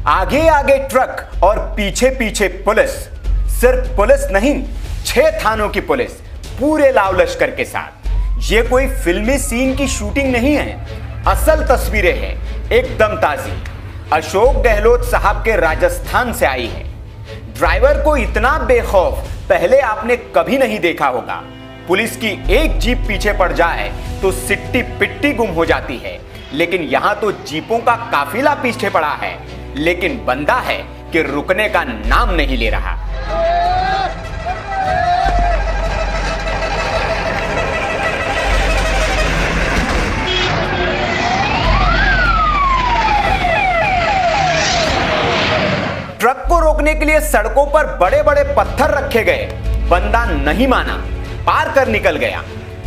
आगे आगे ट्रक और पीछे पीछे पुलिस। सिर्फ पुलिस नहीं, 6 थानों की पुलिस पूरे लाव लश्कर के साथ। ये कोई फिल्मी सीन की शूटिंग नहीं है, असल तस्वीरें हैं, एकदम ताजी। अशोक गहलोत साहब के राजस्थान से आई है। ड्राइवर को इतना बेखौफ पहले आपने कभी नहीं देखा होगा। पुलिस की एक जीप पीछे पड़ जाए तो सिट्टी पिट्टी गुम हो जाती है, लेकिन यहां तो जीपों का काफिला पीछे पड़ा है, लेकिन बंदा है कि रुकने का नाम नहीं ले रहा। ट्रक को रोकने के लिए सड़कों पर बड़े बड़े पत्थर रखे गए, बंदा नहीं माना, पार कर निकल गया।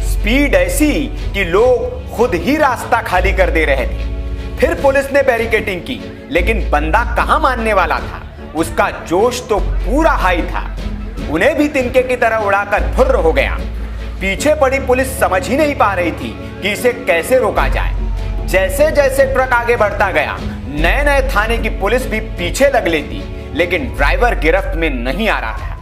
स्पीड ऐसी कि लोग खुद ही रास्ता खाली कर दे रहे थे। फिर पुलिस ने बैरिकेडिंग की, लेकिन बंदा कहां मानने वाला था। उसका जोश तो पूरा हाई था, उन्हें भी तिनके की तरह उड़ाकर फुर्र हो गया। पीछे पड़ी पुलिस समझ ही नहीं पा रही थी कि इसे कैसे रोका जाए। जैसे जैसे ट्रक आगे बढ़ता गया, नए नए थाने की पुलिस भी पीछे लग लेती, लेकिन ड्राइवर गिरफ्त में नहीं आ रहा था।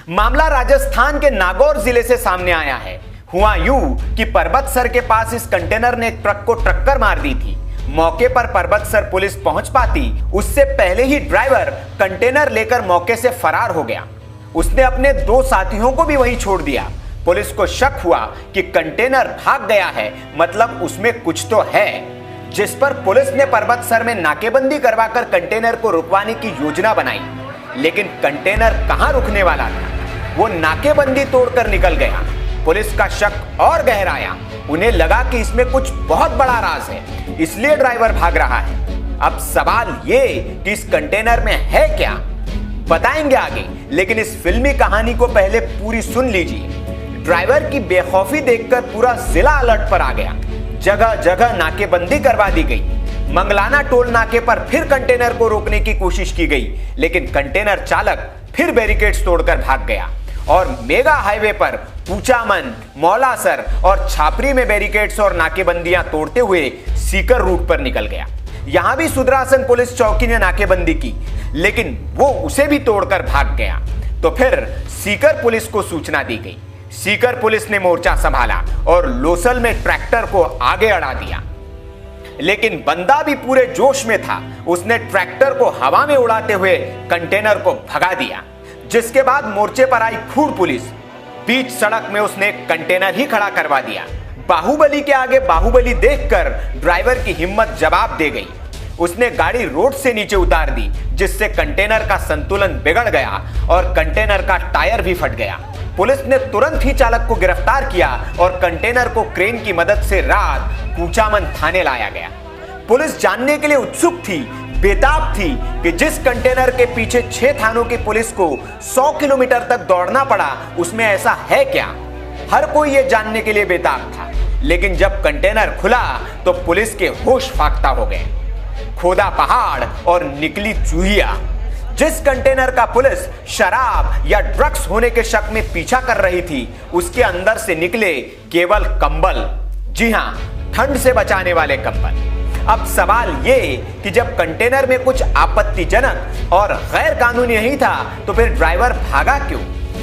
मामला राजस्थान के नागौर जिले से सामने आया है। हुआ यूं कि पर्वतसर के पास इस कंटेनर ने ट्रक को टक्कर मार दी थी। मौके पर पर्वतसर पुलिस पहुंच पाती उससे पहले ही ड्राइवर कंटेनर लेकर मौके से फरार हो गया। उसने अपने 2 साथियों को भी वहीं छोड़ दिया। पुलिस को शक हुआ कि कंटेनर भाग गया है, मतलब उसमें कुछ तो है, जिस पर पुलिस ने पर्वतसर में नाकेबंदी करवाकर कंटेनर को रुकवाने की योजना बनाई। लेकिन कंटेनर कहां रुकने वाला था, वो नाकेबंदी तोड़कर निकल गया। पुलिस का शक और गहराया, उन्हें लगा कि इसमें कुछ बहुत बड़ा राज है, इसलिए ड्राइवर भाग रहा है। अब सवाल ये कि इस कंटेनर में है क्या, बताएंगे आगे, लेकिन इस फिल्मी कहानी को पहले पूरी सुन लीजिए। ड्राइवर की बेखौफी देखकर पूरा जिला अलर्ट पर आ गया। जगह जगह नाकेबंदी करवा दी गई। मंगलाना टोल नाके पर फिर कंटेनर को रोकने की कोशिश की गई, लेकिन कंटेनर चालक फिर बैरिकेड्स तोड़कर भाग गया और मेगा हाईवे पर पूचामन, मौलासर और छापरी में बैरिकेड्स और नाकेबंदियां तोड़ते हुए सीकर रूट पर निकल गया। यहां भी सुदरासन पुलिस चौकी ने नाकेबंदी की, लेकिन वो उसे भी तोड़कर भाग गया। तो फिर सीकर पुलिस को सूचना दी गई। सीकर पुलिस ने मोर्चा संभाला और लोसल में ट्रैक्टर को आगे अड़ा दिया, लेकिन बंदा भी पूरे जोश में था। उसने ट्रैक्टर को हवा में उड़ाते हुए कंटेनर को भगा दिया, जिसके बाद मोर्चे पर आई फूड पुलिस। बीच सड़क में उसने कंटेनर ही खड़ा करवा दिया। बाहुबली के आगे बाहुबली देखकर ड्राइवर की हिम्मत जवाब दे गई। उसने गाड़ी रोड से नीचे उतार दी, जिससे कंटेनर का संतुलन बिगड़ गया और कंटेनर का टायर भी फट गया। पुलिस ने तुरंत ही चालक को गिरफ्तार किया और कंटेनर को क्रेन की मदद से रात पूचामन थाने लाया गया। पुलिस जानने के लिए उत्सुक थी, बेताब थी कि जिस कंटेनर के पीछे 6 थानों की पुलिस को 100 किलोमीटर तक दौड़ना पड़ा, उसमें ऐसा है क्या। हर कोई ये जानने के लिए बेताब था, लेकिन जब कंटेनर खुला तो पुलिस के होश फाख्ता हो गए। खोदा पहाड़ और निकली चूहिया। जिस कंटेनर का पुलिस शराब या ड्रग्स होने के शक में पीछा कर रही थी, उसके अंदर से निकले केवल कंबल। जी हां, ठंड से बचाने वाले कंबल। अब सवाल ये कि जब कंटेनर में कुछ आपत्तिजनक और गैर कानूनी नहीं था, तो फिर ड्राइवर भागा क्यों?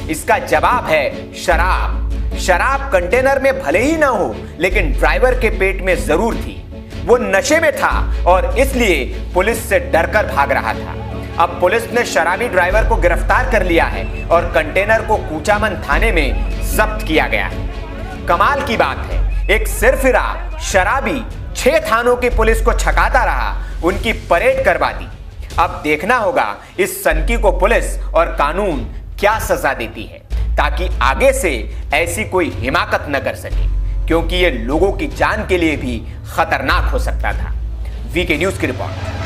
इसका जवाब है शराब। शराब कंटेनर में भले ही ना हो, लेकिन ड्राइवर के पेट में जरूर थी। वो नशे में था और इसलिए पुलिस से डरकर भाग रहा था। अब पुलिस ने शराबी ड्राइवर को गिरफ्तार कर लिया है और कंटेनर को कूचामन थाने में जब्त किया गया है। कमाल की बात है, एक सिरफिरा शराबी 6 थानों की पुलिस को छकाता रहा, उनकी परेड करवा दी। अब देखना होगा इस सनकी को पुलिस और कानून क्या सजा देती है, ताकि आगे से ऐसी कोई हिमाकत न कर सके, क्योंकि ये लोगों की जान के लिए भी खतरनाक हो सकता था। वीके न्यूज की रिपोर्ट।